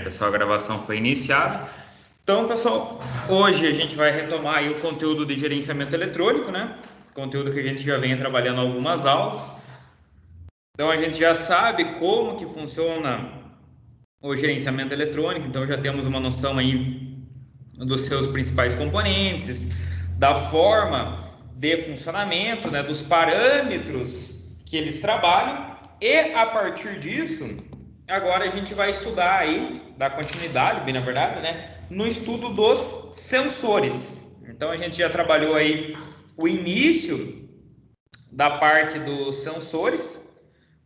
Pessoal, a gravação foi iniciada. Então, pessoal, hoje a gente vai retomar aí o conteúdo de gerenciamento eletrônico, né? Conteúdo que a gente já vem trabalhando algumas aulas. Então, a gente já sabe como que funciona o gerenciamento eletrônico, então já temos uma noção aí dos seus principais componentes, da forma de funcionamento, né, dos parâmetros que eles trabalham, e a partir disso, agora a gente vai estudar aí, dar continuidade, bem na verdade, né, no estudo dos sensores. Então a gente já trabalhou aí o início da parte dos sensores.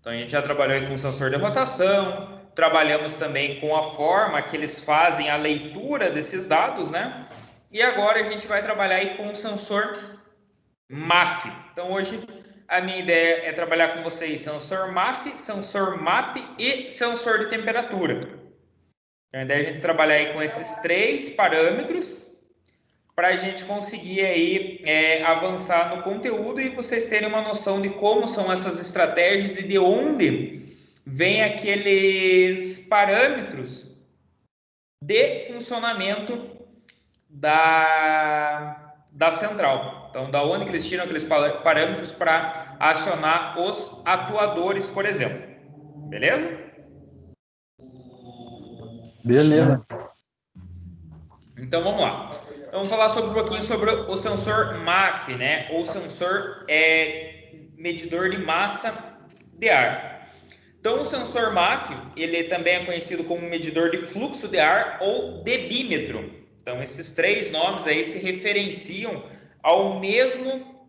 Então a gente já trabalhou aí com o sensor de rotação, trabalhamos também com a forma que eles fazem a leitura desses dados, né? E agora a gente vai trabalhar aí com o sensor MAF. Então hoje a minha ideia é trabalhar com vocês sensor MAF, sensor MAP e sensor de temperatura. Então a ideia é a gente trabalhar aí com esses três parâmetros para a gente conseguir aí avançar no conteúdo e vocês terem uma noção de como são essas estratégias e de onde vem aqueles parâmetros de funcionamento da central. Então, da onde que eles tiram aqueles parâmetros para acionar os atuadores, por exemplo. Beleza? Beleza. Então, vamos lá. Então, vamos falar um pouquinho sobre o sensor MAF, né? Ou sensor medidor de massa de ar. Então, o sensor MAF, ele também é conhecido como medidor de fluxo de ar ou debímetro. Então, esses três nomes aí se referenciam ao mesmo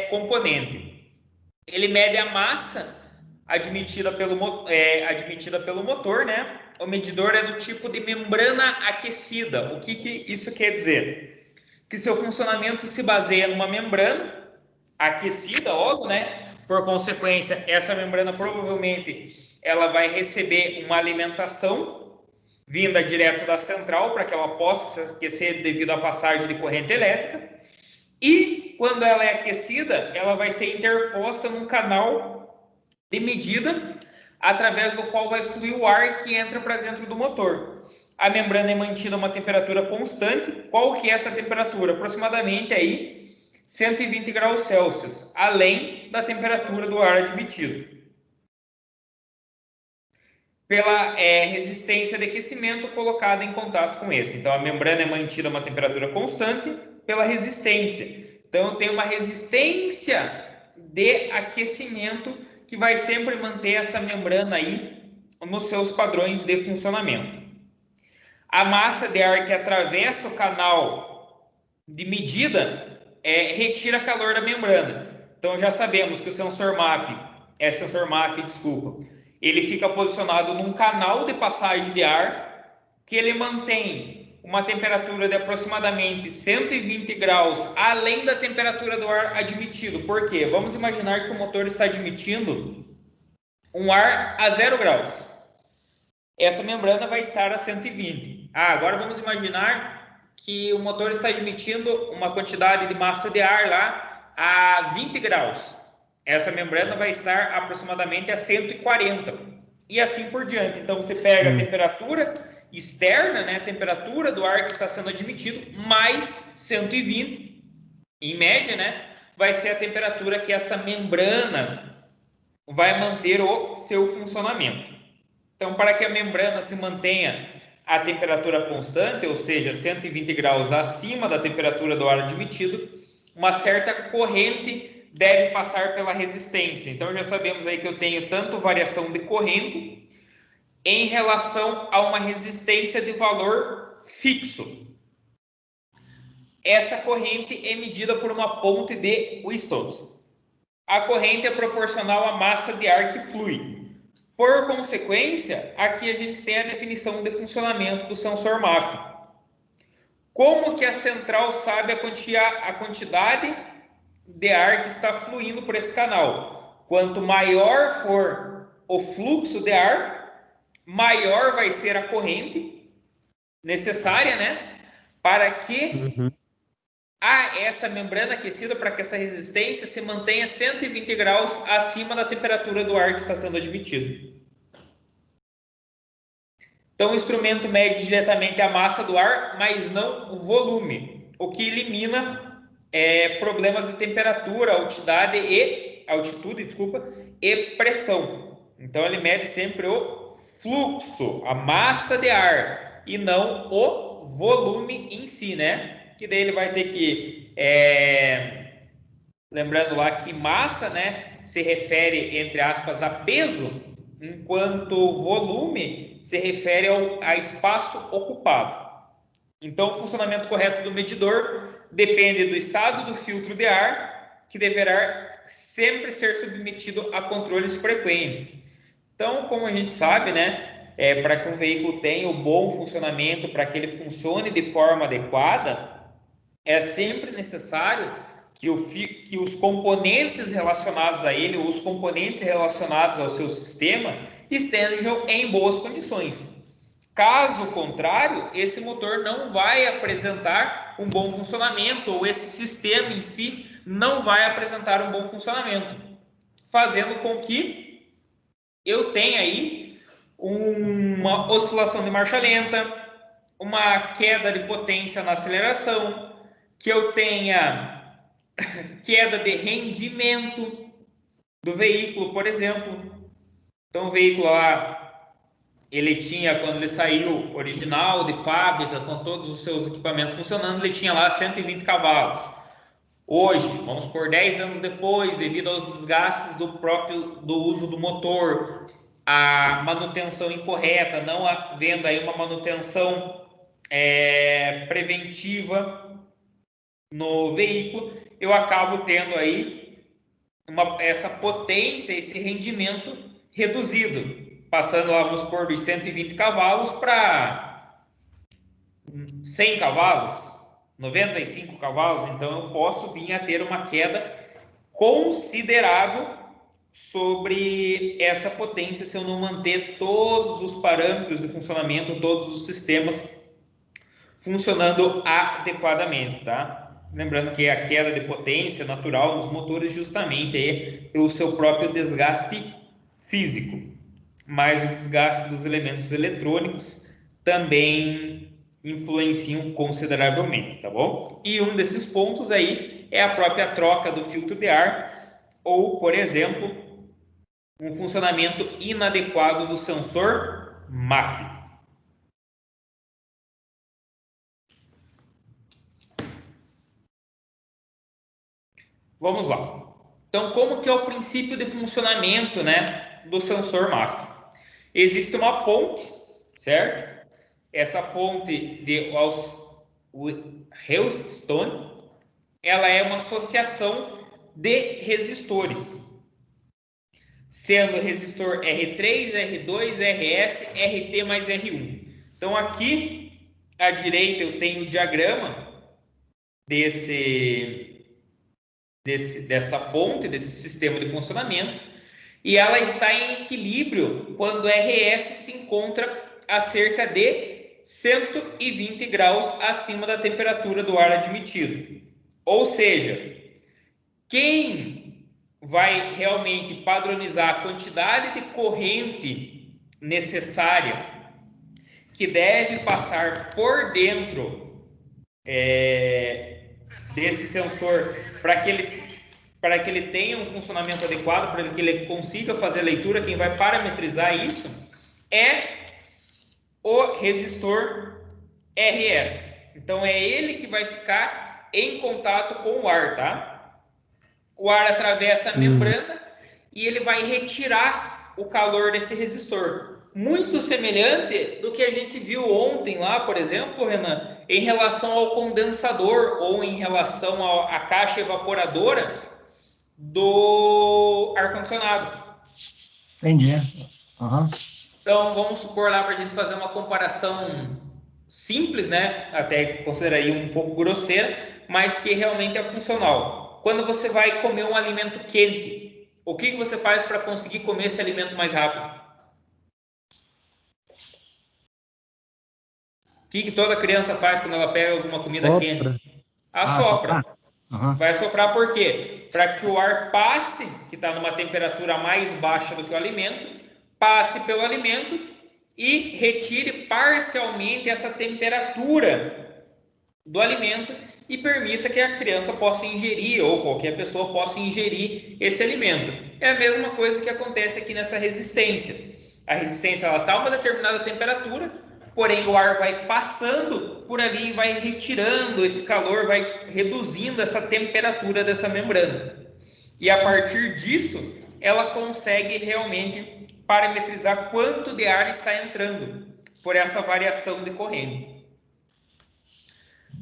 componente. Ele mede a massa admitida pelo motor, né? O medidor é do tipo de membrana aquecida. O que isso quer dizer? Que seu funcionamento se baseia numa membrana aquecida, óbvio, né? Por consequência, essa membrana provavelmente ela vai receber uma alimentação vinda direto da central para que ela possa se aquecer devido à passagem de corrente elétrica. E quando ela é aquecida, ela vai ser interposta num canal de medida através do qual vai fluir o ar que entra para dentro do motor. A membrana é mantida a uma temperatura constante. Qual que é essa temperatura? Aproximadamente aí 120 graus Celsius, além da temperatura do ar admitido. Pela resistência de aquecimento colocada em contato com esse. Então, a membrana é mantida a uma temperatura constante pela resistência. Então, eu tenho uma resistência de aquecimento que vai sempre manter essa membrana aí nos seus padrões de funcionamento. A massa de ar que atravessa o canal de medida retira calor da membrana. Então, já sabemos que o sensor MAF, ele fica posicionado num canal de passagem de ar que ele mantém uma temperatura de aproximadamente 120 graus além da temperatura do ar admitido. Por quê? Vamos imaginar que o motor está admitindo um ar a 0 graus. Essa membrana vai estar a 120. Agora vamos imaginar que o motor está admitindo uma quantidade de massa de ar lá a 20 graus. Essa membrana vai estar aproximadamente a 140. E assim por diante. Então você pega a temperatura externa, né, a temperatura do ar que está sendo admitido, mais 120, em média, né, vai ser a temperatura que essa membrana vai manter o seu funcionamento. Então, para que a membrana se mantenha a temperatura constante, ou seja, 120 graus acima da temperatura do ar admitido, uma certa corrente deve passar pela resistência. Então, já sabemos aí que eu tenho tanto variação de corrente em relação a uma resistência de valor fixo. Essa corrente é medida por uma ponte de Westones. A corrente é proporcional à massa de ar que flui. Por consequência, aqui a gente tem a definição de funcionamento do sensor MAF. Como que a central sabe a quantidade de ar que está fluindo por esse canal? Quanto maior for o fluxo de ar, maior vai ser a corrente necessária, né? Para que essa membrana aquecida, para que essa resistência se mantenha 120 graus acima da temperatura do ar que está sendo admitido. Então, o instrumento mede diretamente a massa do ar, mas não o volume, o que elimina problemas de temperatura, altitude, e pressão. Então, ele mede sempre o fluxo, a massa de ar, e não o volume em si, né? Que daí ele vai ter que... lembrando lá que massa, né, se refere, entre aspas, a peso, enquanto volume se refere a espaço ocupado. Então, o funcionamento correto do medidor depende do estado do filtro de ar, que deverá sempre ser submetido a controles frequentes. Então, como a gente sabe, né, para que um veículo tenha um bom funcionamento, para que ele funcione de forma adequada, é sempre necessário que os componentes relacionados a ele, os componentes relacionados ao seu sistema, estejam em boas condições. Caso contrário, esse motor não vai apresentar um bom funcionamento, ou esse sistema em si não vai apresentar um bom funcionamento, fazendo com que eu tenha aí uma oscilação de marcha lenta, uma queda de potência na aceleração, que eu tenha queda de rendimento do veículo, por exemplo. Então, o veículo lá, ele tinha, quando ele saiu original, de fábrica, com todos os seus equipamentos funcionando, ele tinha lá 120 cavalos. Hoje, vamos por 10 anos depois, devido aos desgastes do uso do motor, a manutenção incorreta, não havendo aí uma manutenção preventiva no veículo, eu acabo tendo aí essa potência, esse rendimento reduzido, passando lá, vamos supor, dos 120 cavalos para 100 cavalos, 95 cavalos. Então eu posso vir a ter uma queda considerável sobre essa potência se eu não manter todos os parâmetros de funcionamento, todos os sistemas funcionando adequadamente, tá? Lembrando que a queda de potência natural dos motores justamente é pelo seu próprio desgaste físico, mas o desgaste dos elementos eletrônicos também influenciam consideravelmente, tá bom? E um desses pontos aí é a própria troca do filtro de ar, ou, por exemplo, um funcionamento inadequado do sensor MAF. Vamos lá. Então, como que é o princípio de funcionamento, né, do sensor MAF? Existe uma ponte, certo? Essa ponte de Houston, ela é uma associação de resistores, sendo resistor R3, R2, RS, RT mais R1. Então, aqui à direita eu tenho o diagrama dessa ponte, desse sistema de funcionamento, e ela está em equilíbrio quando RS se encontra a cerca de 120 graus acima da temperatura do ar admitido. Ou seja, quem vai realmente padronizar a quantidade de corrente necessária que deve passar por dentro desse sensor para que ele tenha um funcionamento adequado, para que ele consiga fazer a leitura, quem vai parametrizar isso é o resistor RS. Então é ele que vai ficar em contato com o ar, tá? O ar atravessa a membrana e ele vai retirar o calor desse resistor. Muito semelhante do que a gente viu ontem lá, por exemplo, Renan, em relação ao condensador ou em relação à caixa evaporadora do ar-condicionado. Entendi. Uhum. Então, vamos supor lá para a gente fazer uma comparação simples, né? Até consideraria um pouco grosseira, mas que realmente é funcional. Quando você vai comer um alimento quente, o que você faz para conseguir comer esse alimento mais rápido? O que toda criança faz quando ela pega alguma comida quente? Assopra. Uhum. Vai assoprar por quê? Para que o ar passe, que está numa temperatura mais baixa do que o alimento, passe pelo alimento e retire parcialmente essa temperatura do alimento e permita que a criança possa ingerir ou qualquer pessoa possa ingerir esse alimento. É a mesma coisa que acontece aqui nessa resistência. A resistência está a uma determinada temperatura, porém o ar vai passando por ali e vai retirando esse calor, vai reduzindo essa temperatura dessa membrana. E a partir disso, ela consegue realmente parametrizar quanto de ar está entrando por essa variação de corrente.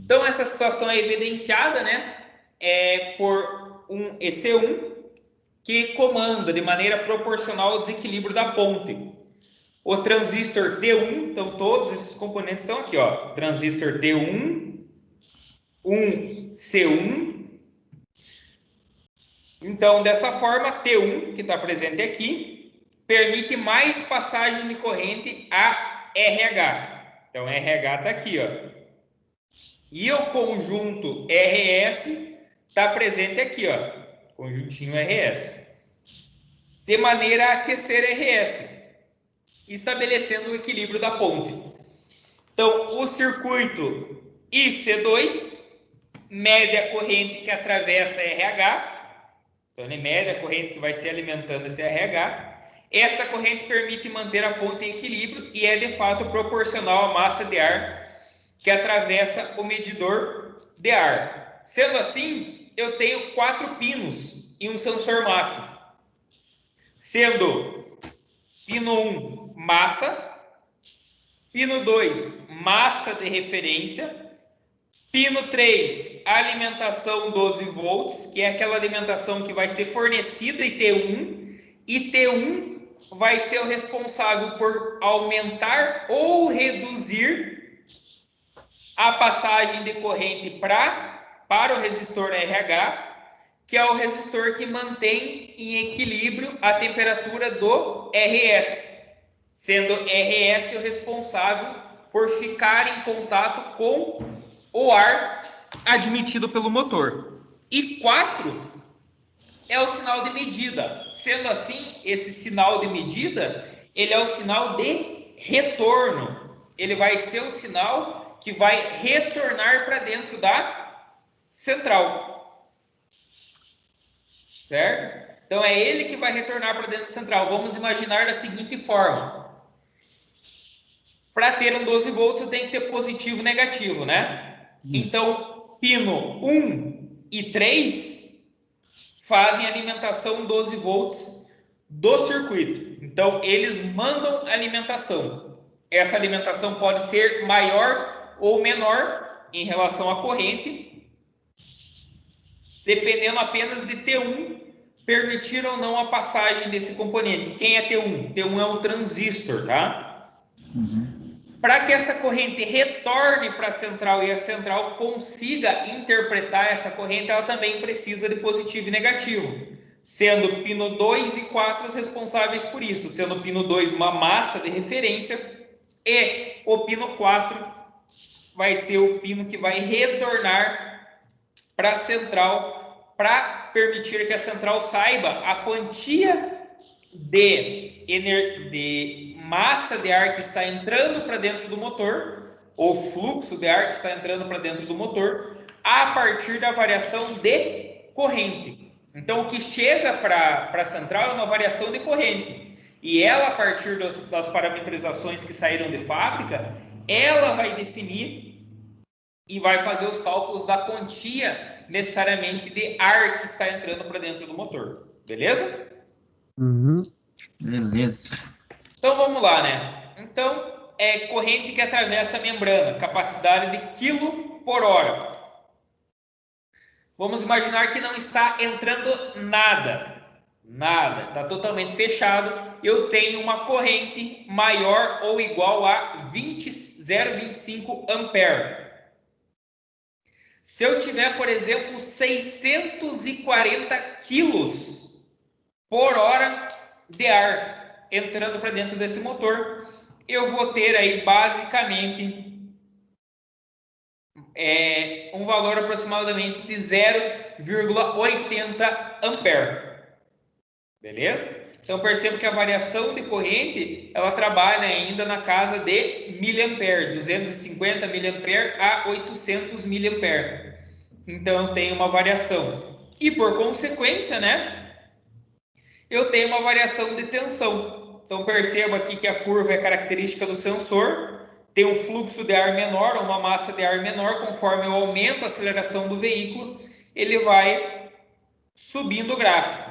Então, essa situação é evidenciada, né, por um EC1 que comanda de maneira proporcional o desequilíbrio da ponte. O transistor T1, então todos esses componentes estão aqui, ó, transistor T1, 1C1. Então, dessa forma, T1, que está presente aqui, permite mais passagem de corrente a RH. Então, RH está aqui, ó. E o conjunto RS está presente aqui, ó, conjuntinho RS, de maneira a aquecer RS, estabelecendo o equilíbrio da ponte. Então, o circuito IC2 mede a corrente que atravessa RH, então ele mede a corrente que vai se alimentando esse RH. Essa corrente permite manter a ponte em equilíbrio e é de fato proporcional à massa de ar que atravessa o medidor de ar. Sendo assim, eu tenho 4 pinos e um sensor MAF. Sendo pino 1, massa. Pino 2, massa de referência. Pino 3, alimentação 12 volts, que é aquela alimentação que vai ser fornecida em T1. E T1 vai ser o responsável por aumentar ou reduzir a passagem de corrente para o resistor RH, que é o resistor que mantém em equilíbrio a temperatura do RS, sendo RS o responsável por ficar em contato com o ar admitido pelo motor. E 4 é o sinal de medida. Sendo assim, esse sinal de medida, ele é o sinal de retorno. Ele vai ser o sinal que vai retornar para dentro da central. Certo? Então, é ele que vai retornar para dentro da central. Vamos imaginar da seguinte forma. Para ter um 12 volts, eu tenho que ter positivo e negativo, né? Isso. Então, pino 1 e 3 fazem alimentação 12 volts do circuito. Então, eles mandam alimentação. Essa alimentação pode ser maior ou menor em relação à corrente, dependendo apenas de T1 permitir ou não a passagem desse componente. Quem é T1? T1 é um transistor, tá? Para que essa corrente retorne para a central e a central consiga interpretar essa corrente, ela também precisa de positivo e negativo, sendo pino 2 e 4 os responsáveis por isso, sendo o pino 2 uma massa de referência e o pino 4 vai ser o pino que vai retornar para a central, para permitir que a central saiba a quantia de massa de ar que está entrando para dentro do motor, ou fluxo de ar que está entrando para dentro do motor, a partir da variação de corrente. Então, o que chega para a central é uma variação de corrente. E ela, a partir das parametrizações que saíram de fábrica, ela vai definir e vai fazer os cálculos da quantia necessariamente de ar que está entrando para dentro do motor. Beleza? Beleza. Então vamos lá, né? Então, é corrente que atravessa a membrana, capacidade de quilo por hora. Vamos imaginar que não está entrando nada. Nada. Está totalmente fechado. Eu tenho uma corrente maior ou igual a 0,25 ampere. Se eu tiver, por exemplo, 640 quilos por hora de ar entrando para dentro desse motor, eu vou ter aí basicamente um valor aproximadamente de 0,80 ampere. Beleza? Então, perceba que a variação de corrente, ela trabalha ainda na casa de miliampere, 250 miliampere a 800 miliampere. Então, tem uma variação. E, por consequência, né, eu tenho uma variação de tensão. Então, perceba aqui que a curva é característica do sensor, tem um fluxo de ar menor, uma massa de ar menor, conforme eu aumento a aceleração do veículo, ele vai subindo o gráfico.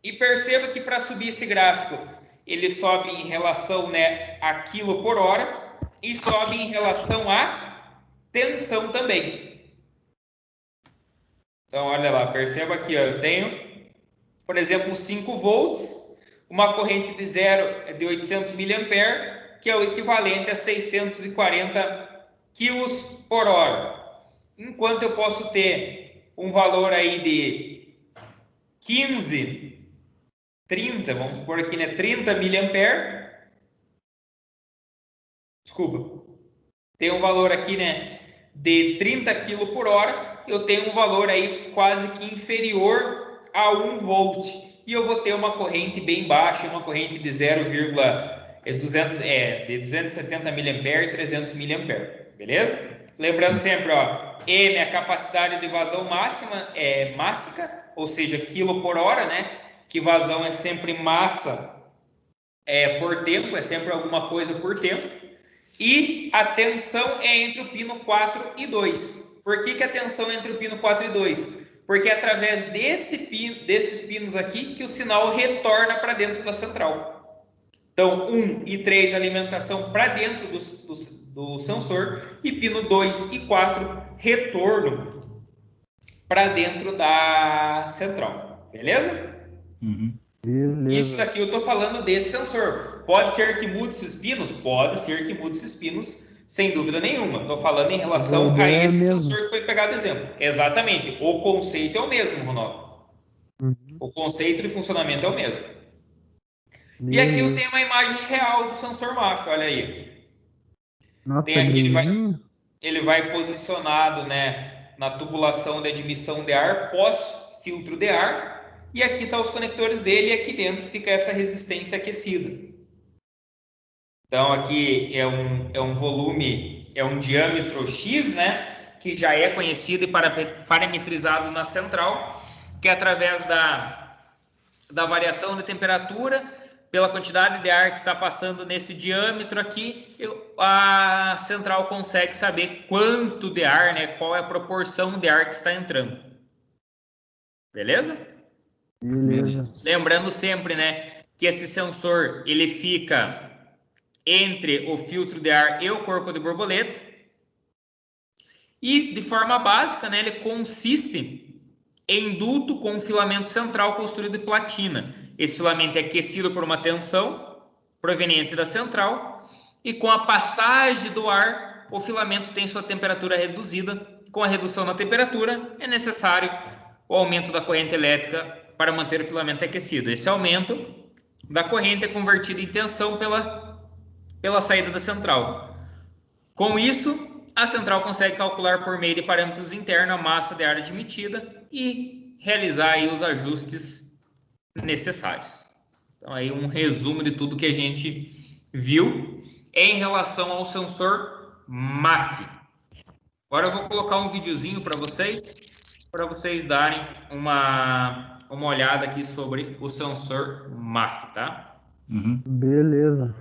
E perceba que para subir esse gráfico, ele sobe em relação, né, a quilo por hora e sobe em relação à tensão também. Então, olha lá, perceba aqui, ó, eu tenho, por exemplo, 5 volts, uma corrente de 0 de 800 miliampere, que é o equivalente a 640 quilos por hora. Enquanto eu posso ter um valor aí de 15, 30, vamos por aqui, né, 30 miliampere. Desculpa. Tem um valor aqui, né, de 30 kg por hora, eu tenho um valor aí quase que inferior a 1 volt. E eu vou ter uma corrente bem baixa, uma corrente de 270 miliampere e 300 miliampere, beleza? Lembrando sempre, ó, M é a capacidade de vazão máxima, é mássica, ou seja, quilo por hora, né? Que vazão é sempre massa por tempo, é sempre alguma coisa por tempo. E a tensão é entre o pino 4 e 2. Por que a tensão é entre o pino 4 e 2? Porque é através desses pinos aqui que o sinal retorna para dentro da central. Então, 1 e 3, alimentação para dentro do sensor, e pino 2 e 4, retorno para dentro da central. Beleza? Uhum. Isso daqui eu estou falando desse sensor. Pode ser que mude esses pinos? Pode ser que mude esses pinos, sem dúvida nenhuma. Estou falando em relação a esse sensor que foi pegado exemplo. Exatamente. O conceito é o mesmo, Ronaldo. O conceito de funcionamento é o mesmo. E aqui eu tenho uma imagem real do sensor MAF, olha aí. Nossa, Tem aqui, ele vai posicionado, né, na tubulação de admissão de ar, pós-filtro de ar. E aqui estão os conectores dele, e aqui dentro fica essa resistência aquecida. Então, aqui é um volume, é um diâmetro X, né? Que já é conhecido e parametrizado na central, que é através da variação de temperatura, pela quantidade de ar que está passando nesse diâmetro aqui, a central consegue saber quanto de ar, né? Qual é a proporção de ar que está entrando. Beleza? Beleza. Lembrando sempre, né, que esse sensor ele fica entre o filtro de ar e o corpo de borboleta. E de forma básica, né, ele consiste em duto com um filamento central construído de platina. Esse filamento é aquecido por uma tensão proveniente da central e com a passagem do ar, o filamento tem sua temperatura reduzida. Com a redução da temperatura, é necessário o aumento da corrente elétrica para manter o filamento aquecido. Esse aumento da corrente é convertido em tensão pela saída da central. Com isso, a central consegue calcular por meio de parâmetros internos a massa de ar admitida e realizar aí os ajustes necessários. Então, aí um resumo de tudo que a gente viu em relação ao sensor MAF. Agora eu vou colocar um videozinho para vocês darem uma olhada aqui sobre o sensor MAF, tá? Uhum. Beleza.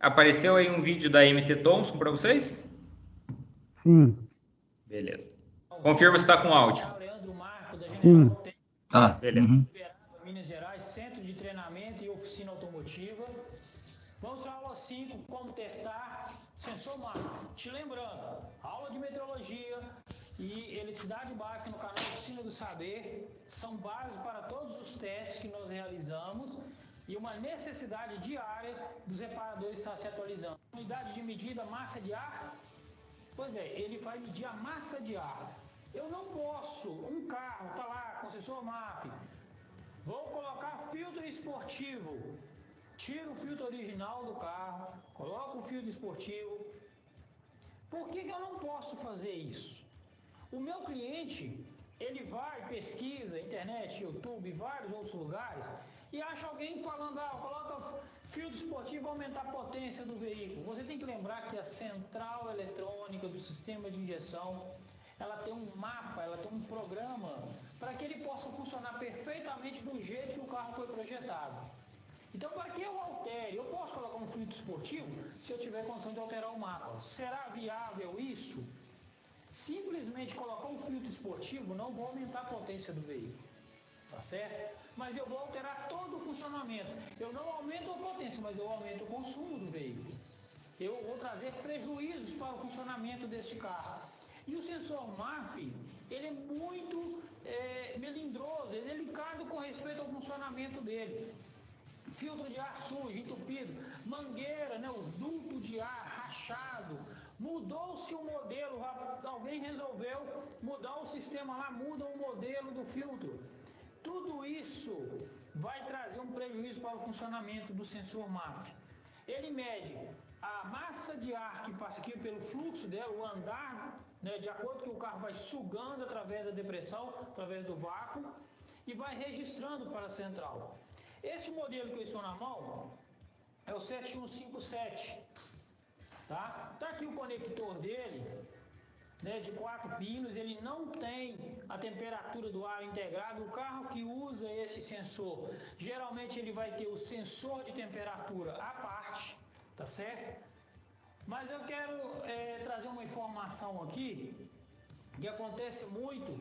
Apareceu aí um vídeo da MT Thompson para vocês? Sim. Beleza. Confirma se está com áudio. Sim. Tá. Beleza. Uhum. Minas Gerais, Centro de Treinamento e Oficina Automotiva. Vamos para a aula 5, como testar sensor MAF. Te lembrando, aula de meteorologia e eletricidade básica no canal Oficina do Saber são bases para todos os testes que nós realizamos e uma necessidade diária dos reparadores estar se atualizando. Unidade de medida, massa de ar. Pois é, ele vai medir a massa de ar. Eu não posso, um carro está lá com sensor MAF, Vou colocar filtro esportivo. Tiro o filtro original do carro, coloco o filtro esportivo. Por que eu não posso fazer isso? O meu cliente, ele vai, pesquisa, internet, YouTube, vários outros lugares, e acha alguém falando, coloca filtro esportivo para aumentar a potência do veículo. Você tem que lembrar que a central eletrônica do sistema de injeção, ela tem um mapa, ela tem um programa para que ele possa funcionar perfeitamente do jeito que o carro foi projetado. Então, para que eu altere? Eu posso colocar um filtro esportivo se eu tiver condição de alterar o mapa. Será viável isso? Simplesmente colocar um filtro esportivo não vou aumentar a potência do veículo, tá certo? Mas eu vou alterar todo o funcionamento. Eu não aumento a potência, mas eu aumento o consumo do veículo. Eu vou trazer prejuízos para o funcionamento deste carro. E o sensor MAF, ele é muito melindroso, ele é delicado com respeito ao funcionamento dele. Filtro de ar sujo, entupido, mangueira, né, o duto de ar rachado, mudou-se o modelo, alguém resolveu mudar o sistema lá, muda o modelo do filtro. Tudo isso vai trazer um prejuízo para o funcionamento do sensor MAF. Ele mede a massa de ar que passa aqui pelo fluxo dela, o andar, né, de acordo com o carro vai sugando através da depressão, através do vácuo, e vai registrando para a central. Esse modelo que eu estou na mão é o 7157, tá? Tá aqui o conector dele, né, de 4 pinos, ele não tem a temperatura do ar integrado. O carro que usa esse sensor, geralmente ele vai ter o sensor de temperatura à parte, tá certo? Mas eu quero trazer uma informação aqui que acontece muito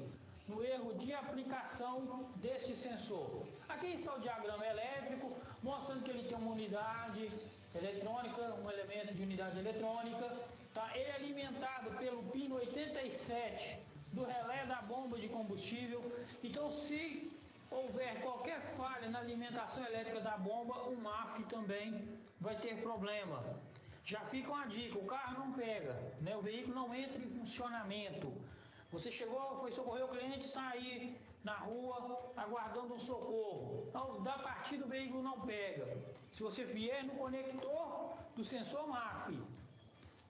no erro de aplicação deste sensor. Aqui está o diagrama elétrico, mostrando que ele tem uma unidade eletrônica, um elemento de unidade eletrônica, tá? Ele é alimentado pelo pino 87 do relé da bomba de combustível. Então, se houver qualquer falha na alimentação elétrica da bomba, o MAF também vai ter problema. Já fica uma dica, o carro não pega, né? O veículo não entra em funcionamento. Você chegou, foi socorrer o cliente, está aí na rua aguardando um socorro. Então, da partida o veículo não pega. Se você vier no conector do sensor MAF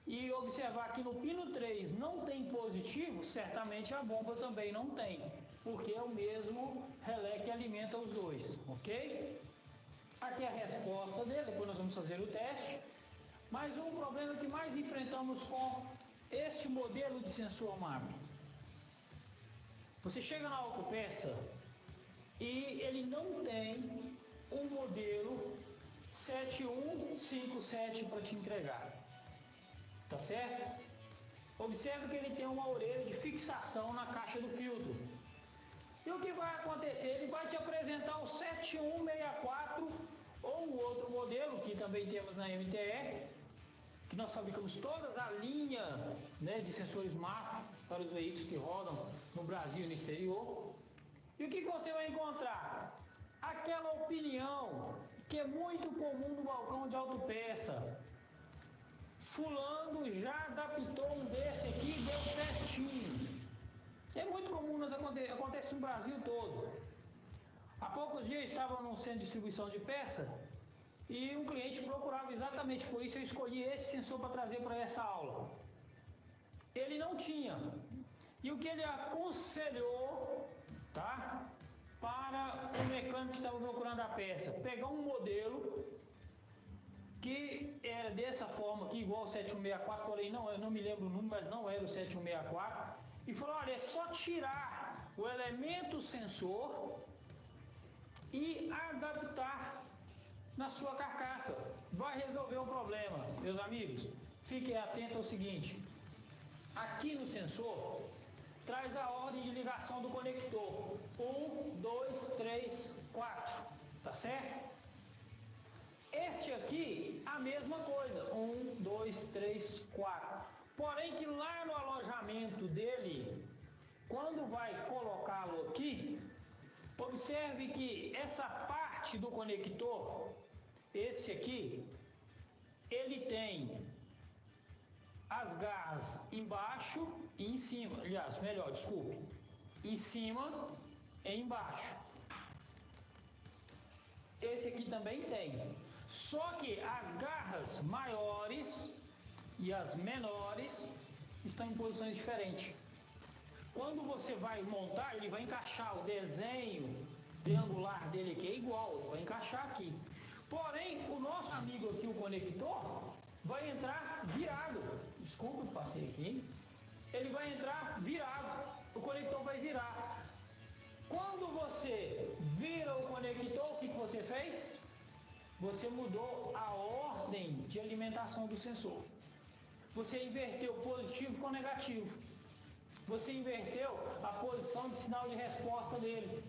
e observar que no pino 3 não tem positivo, certamente a bomba também não tem, porque é o mesmo relé que alimenta os dois, ok? Aqui é a resposta dele, depois nós vamos fazer o teste. Mas um problema que mais enfrentamos com este modelo de sensor MAF. Você chega na autopeça e ele não tem um modelo 7157 para te entregar, tá certo? Observe que ele tem uma orelha de fixação na caixa do filtro. E o que vai acontecer? Ele vai te apresentar o 7164 ou um outro modelo que também temos na MTE, que nós fabricamos todas a linha, né, de sensores MAF para os veículos que rodam no Brasil e no exterior. E o que você vai encontrar? Aquela opinião que é muito comum no balcão de autopeça. Fulano já adaptou um desse aqui e deu certinho. É muito comum, acontece no Brasil todo. Há poucos dias eu estava num centro de distribuição de peça e um cliente procurava exatamente por isso eu escolhi esse sensor para trazer para essa aula. Ele não tinha. E o que ele aconselhou, tá? Para o mecânico que estava procurando a peça, pegar um modelo que era dessa forma aqui, igual o 7164, porém não, eu não me lembro o número, mas não era o 7164, e falou, olha, é só tirar o elemento sensor e adaptar na sua carcaça. Vai resolver o problema. Meus amigos, fiquem atentos ao seguinte, aqui no sensor, traz a ordem de ligação do conector, 1, 2, 3, 4, tá certo? Este aqui, a mesma coisa, 1, 2, 3, 4. Porém que lá no alojamento dele, quando vai colocá-lo aqui, observe que essa parte do conector, esse aqui, ele tem as garras embaixo e em cima, aliás, melhor, desculpe, em cima e embaixo. esse aqui também tem. Só que as garras maiores e as menores estão em posições diferentes. Quando você vai montar, ele vai encaixar o desenho triangular dele aqui, é igual, ele vai encaixar aqui. Porém, o nosso amigo aqui, o conector, vai entrar virado. Desculpa, eu passei aqui, hein? Ele vai entrar virado. O conector vai virar. Quando você vira o conector, o que você fez? Você mudou a ordem de alimentação do sensor. Você inverteu positivo com negativo. Você inverteu a posição de sinal de resposta dele.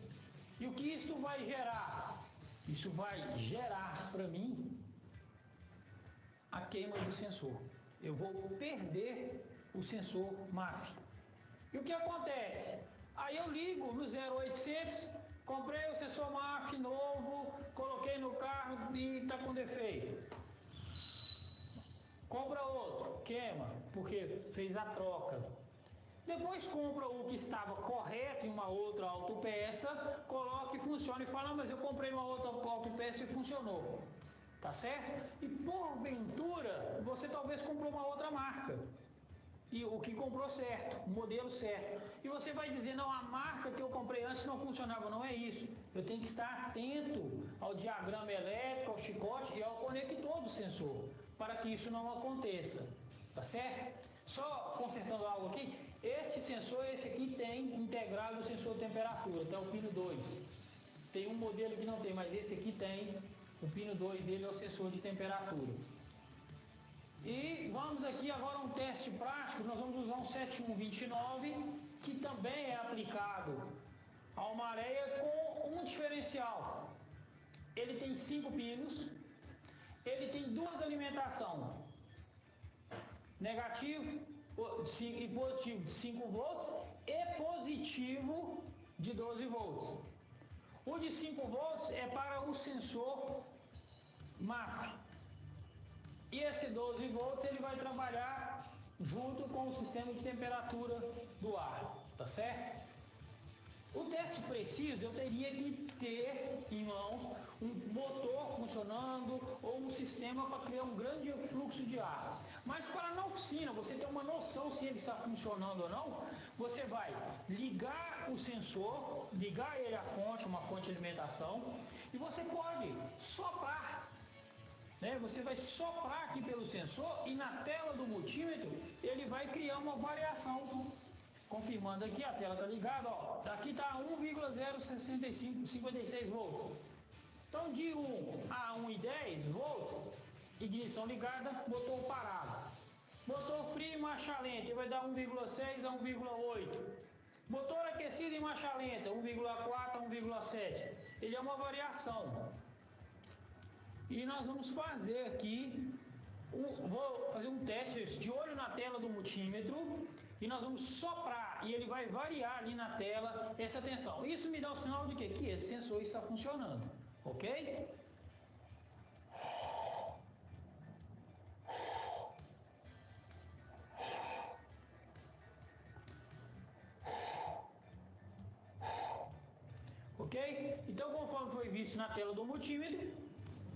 E o que isso vai gerar? Isso vai gerar para mim a queima do sensor. Eu vou perder o sensor MAF. E o que acontece? Aí eu ligo no 0800, comprei o sensor MAF novo, coloquei no carro e está com defeito. Compra outro, queima, porque fez a troca. Depois compra o que estava correto em uma outra autopeça, coloca e funciona e fala, mas eu comprei uma outra autopeça e funcionou. Tá certo? E porventura, você talvez comprou uma outra marca. E o que comprou certo, o modelo certo. E você vai dizer, não, a marca que eu comprei antes não funcionava. Não é isso. Eu tenho que estar atento ao diagrama elétrico, ao chicote e ao conector do sensor, para que isso não aconteça. Tá certo? Só consertando algo aqui, esse sensor, esse aqui tem integrado o sensor de temperatura, até o pino 2. Tem um modelo que não tem, mas esse aqui tem. O pino 2 dele é o sensor de temperatura. E vamos aqui agora a um teste prático, nós vamos usar um 7129, que também é aplicado a uma areia com um diferencial. Ele tem 5 pinos, ele tem duas alimentações, negativo e positivo de 5 volts e positivo de 12 volts. O de 5 volts é para o sensor MAF. E esse 12 volts ele vai trabalhar junto com o sistema de temperatura do ar, tá certo? O teste preciso eu teria que ter em mãos um motor funcionando ou um sistema para criar um grande fluxo de ar. Mas para na oficina você ter uma noção se ele está funcionando ou não, você vai ligar o sensor, ligar ele à fonte, uma fonte de alimentação, e você pode soprar. Você vai soprar aqui pelo sensor e na tela do multímetro ele vai criar uma variação. Confirmando aqui, a tela está ligada, ó. Aqui está 1,056 volts. Então de 1 a 1,10 volts, ignição ligada, motor parado. Motor frio em marcha lenta, ele vai dar 1,6 a 1,8. Motor aquecido em marcha lenta, 1,4 a 1,7. Ele é uma variação. E nós vamos fazer aqui, vou fazer um teste de olho na tela do multímetro e nós vamos soprar e ele vai variar ali na tela essa tensão. Isso me dá o sinal de quê? Que esse sensor está funcionando, ok? Ok? Então, conforme foi visto na tela do multímetro,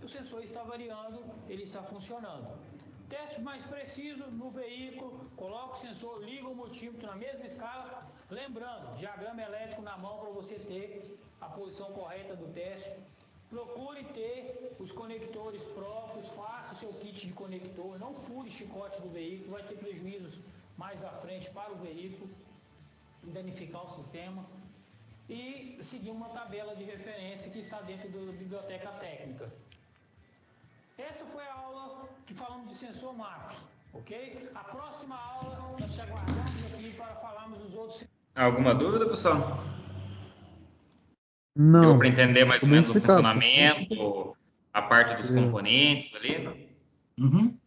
o sensor está variando, ele está funcionando. Teste mais preciso no veículo, coloca o sensor, liga o multímetro na mesma escala, lembrando, diagrama elétrico na mão para você ter a posição correta do teste. Procure ter os conectores próprios, faça o seu kit de conector, não fure o chicote do veículo, vai ter prejuízos mais à frente para o veículo, danificar o sistema. E seguir uma tabela de referência que está dentro da biblioteca técnica. Essa foi a aula que falamos de sensor MAF, ok? A próxima aula nós te aguardamos aqui para falarmos dos outros. Alguma dúvida, pessoal? Não. Deu para entender mais ou Bem menos o explicado. funcionamento, a parte dos componentes ali? Uhum.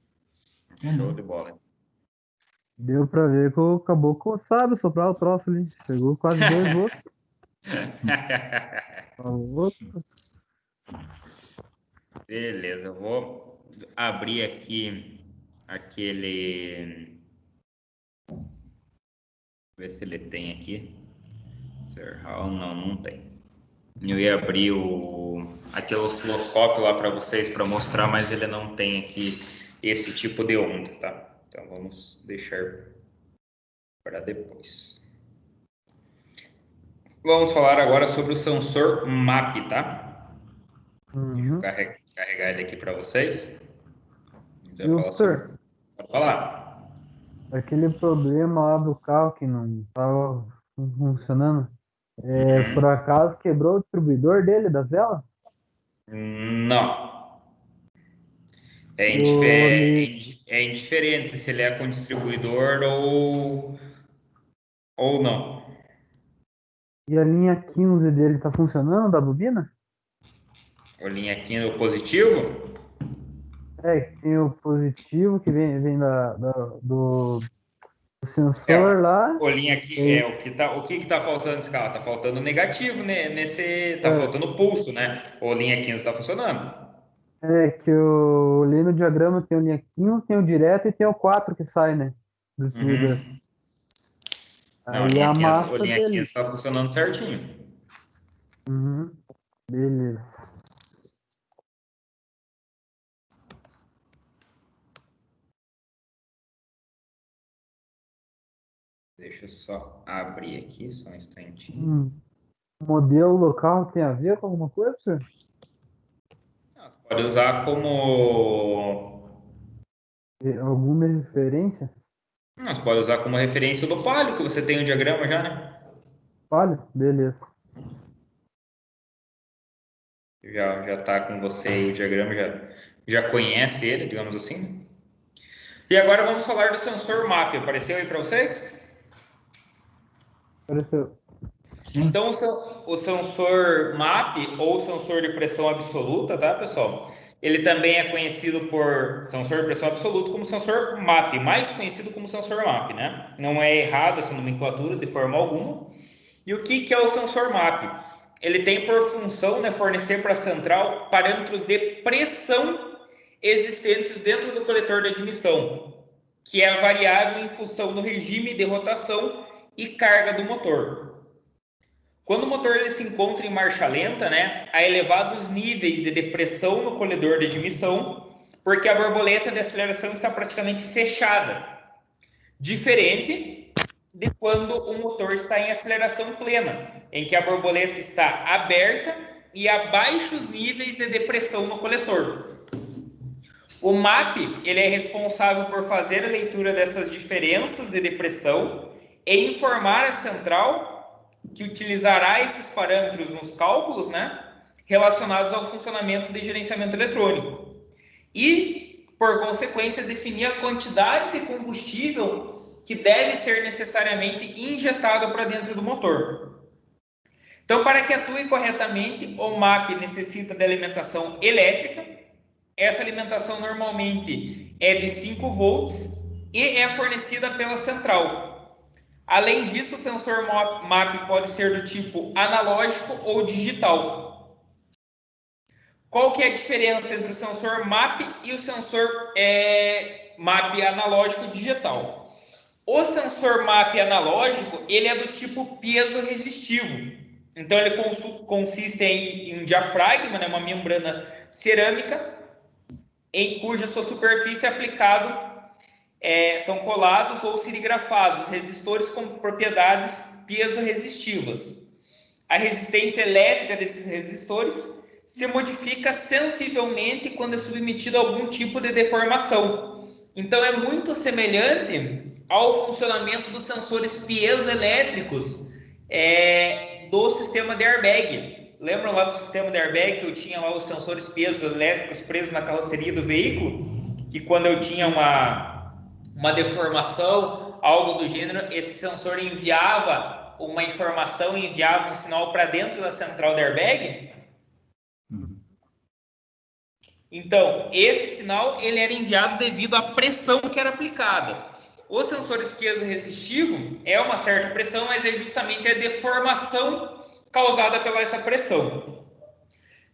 Show de bola. Deu pra ver que o caboclo sabe soprar o troço ali. Chegou quase 2 volts. Falou. Beleza, eu vou abrir aqui aquele. Ver se ele tem aqui. Serral, não tem. Eu ia abrir aquele osciloscópio lá para vocês para mostrar, mas ele não tem aqui esse tipo de onda, tá? Então vamos deixar para depois. Vamos falar agora sobre o sensor MAP, tá? Deixa eu carregar ele aqui para vocês. E o senhor, Pode falar. aquele problema lá do carro que não estava funcionando, por acaso quebrou o distribuidor dele, da vela? Não. É, é indiferente se ele é com distribuidor ou não. E a linha 15 dele tá funcionando, da bobina? A linha aqui no positivo. Tem o positivo que vem do sensor lá. A linha aqui o que tá faltando nesse carro? Tá faltando negativo, né? Tá É, faltando pulso, né? Ou a linha 15 tá funcionando. que eu olhei no diagrama, tem o linha 15, tem o direto e tem o 4 que sai, né? Do distribuidor. Não, Aí a massa a linha dele. 15 tá funcionando certinho. Beleza. Deixa eu só abrir aqui, só um instantinho. O modelo local tem a ver com alguma coisa, senhor? Pode usar como. Alguma referência? Você pode usar como referência do Palio, que você tem o diagrama já, né? Olha, beleza. Já tá com você aí o diagrama, já conhece ele, digamos assim. E agora vamos falar do sensor MAP. Apareceu aí para vocês? Apareceu. Então, o sensor MAP, ou sensor de pressão absoluta, tá, pessoal? Ele também é conhecido por sensor de pressão absoluta como sensor MAP, mais conhecido como sensor MAP, né? Não é errado essa nomenclatura de forma alguma. E o que é o sensor MAP? Ele tem por função, né, fornecer para a central parâmetros de pressão existentes dentro do coletor de admissão, que é variável em função do regime de rotação e carga do motor. Quando o motor ele se encontra em marcha lenta, né, há elevados níveis de depressão no coletor de admissão, porque a borboleta de aceleração está praticamente fechada, diferente de quando o motor está em aceleração plena, em que a borboleta está aberta e há baixos níveis de depressão no coletor. O MAP ele é responsável por fazer a leitura dessas diferenças de depressão e informar a central que utilizará esses parâmetros nos cálculos, né, relacionados ao funcionamento de gerenciamento eletrônico. E, por consequência, definir a quantidade de combustível que deve ser necessariamente injetado para dentro do motor. Então, para que atue corretamente, o MAP necessita de alimentação elétrica. Essa alimentação normalmente é de 5 volts e é fornecida pela central. Além disso, o sensor MAP pode ser do tipo analógico ou digital. Qual que é a diferença entre o sensor MAP e o sensor MAP analógico digital? O sensor MAP analógico, ele é do tipo piezo-resistivo. Então, ele consiste em um diafragma, né, uma membrana cerâmica, em cuja sua superfície é aplicado, são colados ou serigrafados resistores com propriedades piezoresistivas. A resistência elétrica desses resistores se modifica sensivelmente quando é submetido a algum tipo de deformação. Então, é muito semelhante ao funcionamento dos sensores piezoelétricos do sistema de airbag. Lembram lá do sistema de airbag que eu tinha lá os sensores piezoelétricos presos na carroceria do veículo? Que quando eu tinha uma deformação, algo do gênero, esse sensor enviava uma informação, enviava um sinal para dentro da central de airbag? Então, esse sinal ele era enviado devido à pressão que era aplicada. Os sensores piezoresistivos é uma certa pressão, mas é justamente a deformação causada pela essa pressão.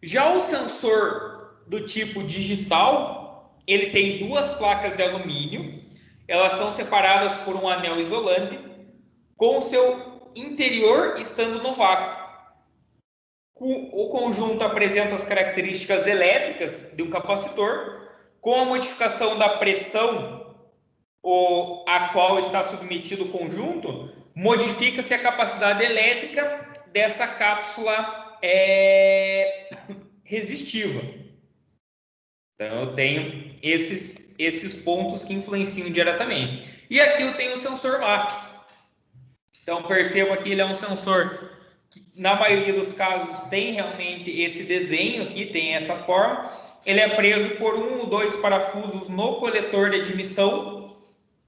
Já o sensor do tipo digital, ele tem duas placas de alumínio, elas são separadas por um anel isolante, com o seu interior estando no vácuo. O conjunto apresenta as características elétricas de um capacitor, com a modificação da pressão a qual está submetido o conjunto, modifica-se a capacidade elétrica dessa cápsula resistiva. Então, eu tenho esses pontos que influenciam diretamente. E aqui eu tenho o sensor MAP. Então, perceba que ele é um sensor que, na maioria dos casos, tem realmente esse desenho aqui, tem essa forma. Ele é preso por 1 ou 2 parafusos no coletor de admissão.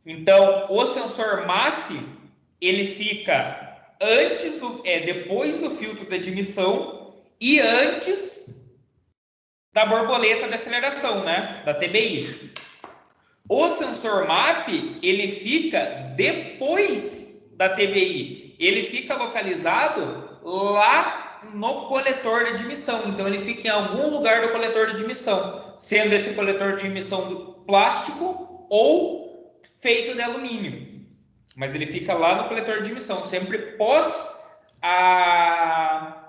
Então, o sensor MAF, ele fica depois do filtro de admissão e antes da borboleta de aceleração, né? Da TBI. O sensor MAP, ele fica depois da TBI. Ele fica localizado lá no coletor de admissão. Então, ele fica em algum lugar do coletor de admissão, sendo esse coletor de admissão do plástico ou feito de alumínio. Mas ele fica lá no coletor de admissão, sempre pós a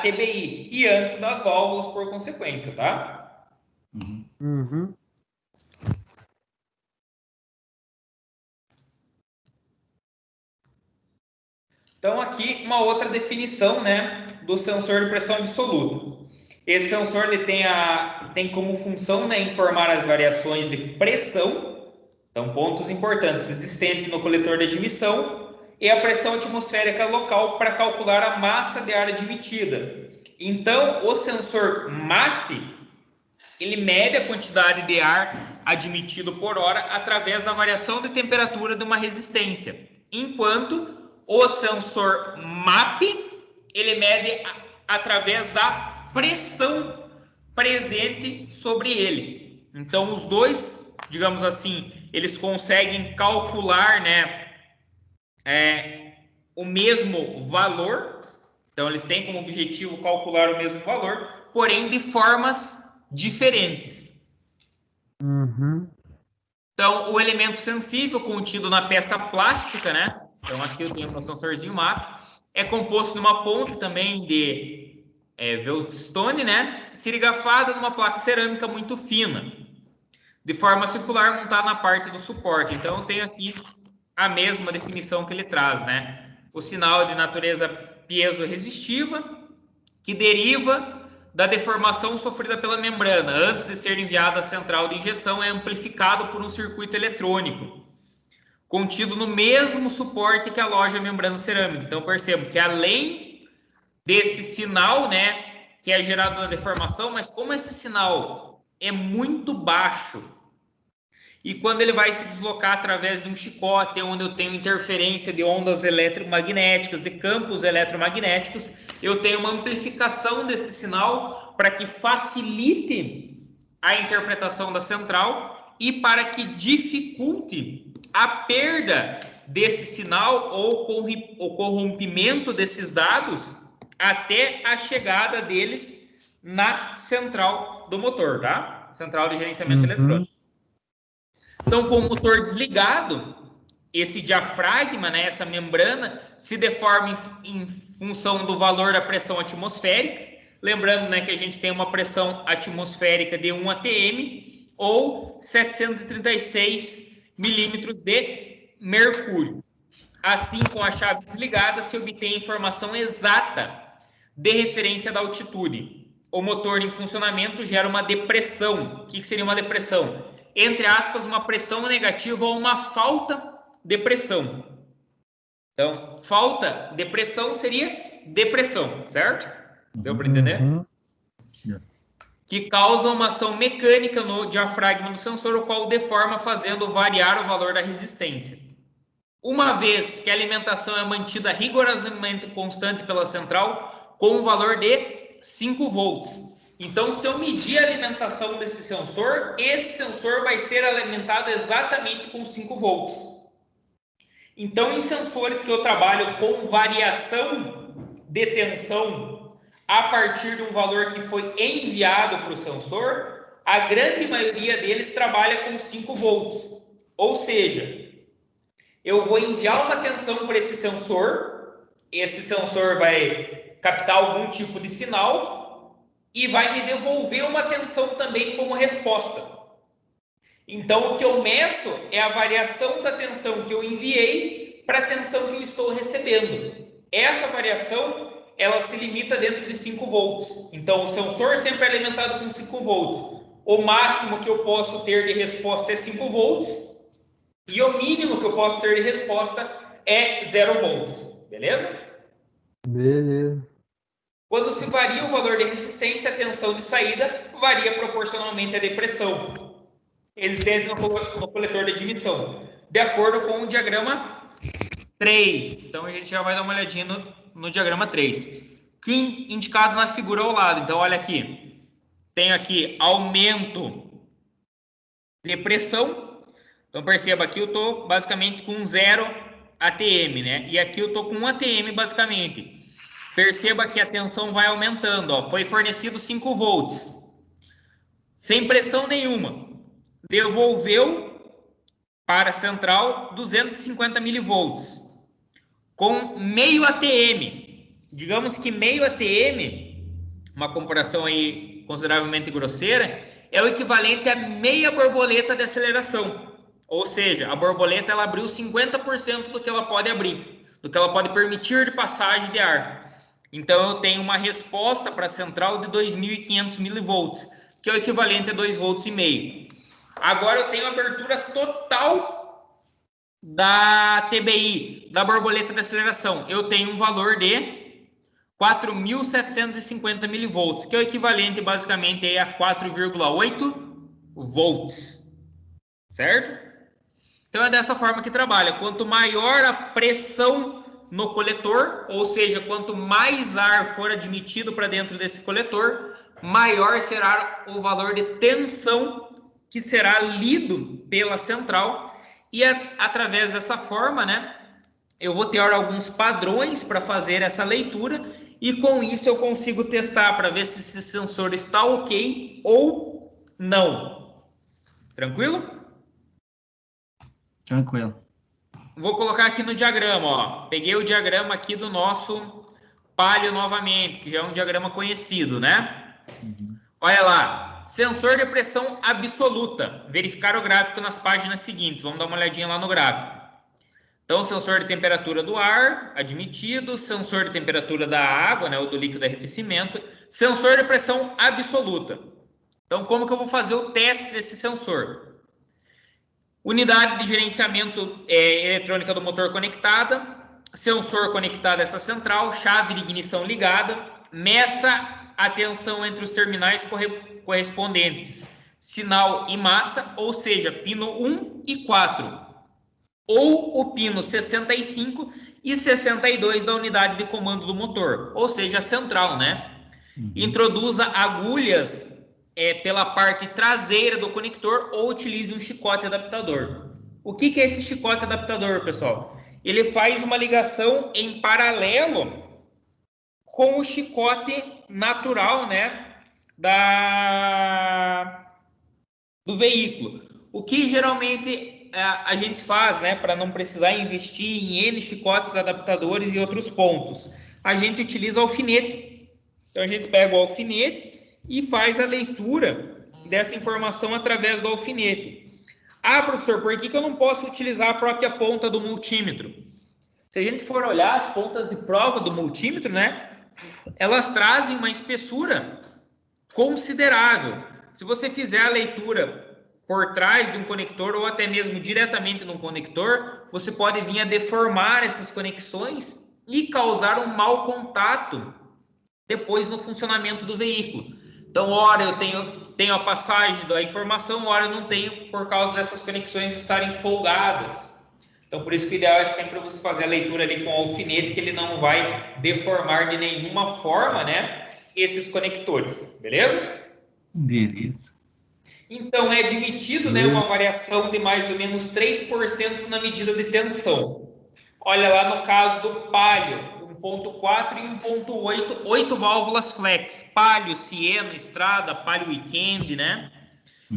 TBI e antes das válvulas, por consequência, tá? Uhum. Então, aqui uma outra definição, né, do sensor de pressão absoluta. Esse sensor ele tem como função, né, informar as variações de pressão, então pontos importantes, existentes no coletor de admissão, e a pressão atmosférica local para calcular a massa de ar admitida. Então, o sensor MAF, ele mede a quantidade de ar admitido por hora através da variação de temperatura de uma resistência, enquanto o sensor MAP, ele mede através da pressão presente sobre ele. Então, os dois, digamos assim, eles conseguem calcular, né, o mesmo valor. Então, eles têm como objetivo calcular o mesmo valor, porém de formas diferentes. Uhum. Então, o elemento sensível contido na peça plástica, né? Então, aqui eu tenho o meu sensorzinho MAP. É composto de uma ponta também de Veldstone, né? Sirigafada numa placa cerâmica muito fina, de forma circular, montada na parte do suporte. Então, eu tenho aqui a mesma definição que ele traz, né? O sinal de natureza piezoresistiva, que deriva da deformação sofrida pela membrana antes de ser enviada à central de injeção, é amplificado por um circuito eletrônico contido no mesmo suporte que aloja a membrana cerâmica. Então, percebo que além desse sinal, né, que é gerado na deformação, mas como esse sinal é muito baixo e quando ele vai se deslocar através de um chicote, onde eu tenho interferência de ondas eletromagnéticas, de campos eletromagnéticos, eu tenho uma amplificação desse sinal para que facilite a interpretação da central e para que dificulte a perda desse sinal ou o corrompimento desses dados até a chegada deles na central do motor, tá? Central de gerenciamento eletrônico. Então, com o motor desligado, esse diafragma, né, essa membrana, se deforma em função do valor da pressão atmosférica. Lembrando, né, que a gente tem uma pressão atmosférica de 1 atm ou 736 milímetros de mercúrio. Assim, com a chave desligada, se obtém a informação exata de referência da altitude. O motor em funcionamento gera uma depressão. O que seria uma depressão? Entre aspas, uma pressão negativa ou uma falta de pressão. Então, falta de pressão seria depressão, certo? Deu para entender? Que causa uma ação mecânica no diafragma do sensor, o qual deforma, fazendo variar o valor da resistência. Uma vez que a alimentação é mantida rigorosamente constante pela central, com um valor de 5 volts. Então, se eu medir a alimentação desse sensor, esse sensor vai ser alimentado exatamente com 5 volts. Então, em sensores que eu trabalho com variação de tensão a partir de um valor que foi enviado para o sensor, a grande maioria deles trabalha com 5 volts. Ou seja, eu vou enviar uma tensão para esse sensor vai captar algum tipo de sinal e vai me devolver uma tensão também como resposta. Então, o que eu meço é a variação da tensão que eu enviei para a tensão que eu estou recebendo. Essa variação, ela se limita dentro de 5 volts. Então, o sensor sempre é alimentado com 5 volts. O máximo que eu posso ter de resposta é 5 volts. E o mínimo que eu posso ter de resposta é 0 volts. Beleza? Beleza. Quando se varia o valor de resistência, a tensão de saída varia proporcionalmente à depressão existente no coletor de admissão, de acordo com o diagrama 3. Então, a gente já vai dar uma olhadinha no diagrama 3, que indicado na figura ao lado. Então, olha aqui. Tenho aqui aumento de pressão. Então, perceba aqui eu estou basicamente com 0 ATM, né? E aqui eu estou com 1 ATM, basicamente. Perceba que a tensão vai aumentando, ó. Foi fornecido 5 volts. Sem pressão nenhuma. Devolveu para a central 250 milivolts. Com meio ATM. Digamos que meio ATM, uma comparação aí consideravelmente grosseira, é o equivalente a meia borboleta de aceleração. Ou seja, a borboleta ela abriu 50% do que ela pode abrir, do que ela pode permitir de passagem de ar. Então, eu tenho uma resposta para a central de 2.500 milivolts, que é o equivalente a 2,5 volts. Agora, eu tenho a abertura total da TBI, da borboleta de aceleração. Eu tenho um valor de 4.750 milivolts, que é o equivalente, basicamente, a 4,8 volts. Certo? Então, é dessa forma que trabalha. Quanto maior a pressão no coletor, ou seja, quanto mais ar for admitido para dentro desse coletor, maior será o valor de tensão que será lido pela central. E através dessa forma, né, eu vou ter alguns padrões para fazer essa leitura e com isso eu consigo testar para ver se esse sensor está ok ou não. Tranquilo? Tranquilo. Vou colocar aqui no diagrama, ó. Peguei o diagrama aqui do nosso Palio novamente, que já é um diagrama conhecido, né? Olha lá, sensor de pressão absoluta. Verificar o gráfico nas páginas seguintes. Vamos dar uma olhadinha lá no gráfico. Então, sensor de temperatura do ar, admitido, sensor de temperatura da água, né, ou do líquido de arrefecimento, sensor de pressão absoluta. Então, como que eu vou fazer o teste desse sensor? Unidade de gerenciamento eletrônica do motor conectada, sensor conectado a essa central, chave de ignição ligada, meça a tensão entre os terminais correspondentes, sinal e massa, ou seja, pino 1 e 4, ou o pino 65 e 62 da unidade de comando do motor, ou seja, a central, né? Introduza agulhas pela parte traseira do conector ou utilize um chicote adaptador. O que é esse chicote adaptador, pessoal? Ele faz uma ligação em paralelo com o chicote natural, né, do veículo. O que geralmente a gente faz, né, para não precisar investir em N chicotes adaptadores e outros pontos? A gente utiliza alfinete. Então, a gente pega o alfinete e faz a leitura dessa informação através do alfinete. Ah, professor, por que eu não posso utilizar a própria ponta do multímetro? Se a gente for olhar as pontas de prova do multímetro, né, elas trazem uma espessura considerável. Se você fizer a leitura por trás de um conector ou até mesmo diretamente num conector, você pode vir a deformar essas conexões e causar um mau contato depois no funcionamento do veículo. Então, ora eu tenho a passagem da informação, ora eu não tenho por causa dessas conexões estarem folgadas. Então, por isso que o ideal é sempre você fazer a leitura ali com o alfinete, que ele não vai deformar de nenhuma forma, né, esses conectores, beleza? Beleza. Então, é admitido, né, uma variação de mais ou menos 3% na medida de tensão. Olha lá no caso do Palio, 1.4 e 1.8, 8 válvulas flex, Palio, Siena, Estrada, Palio Weekend, né?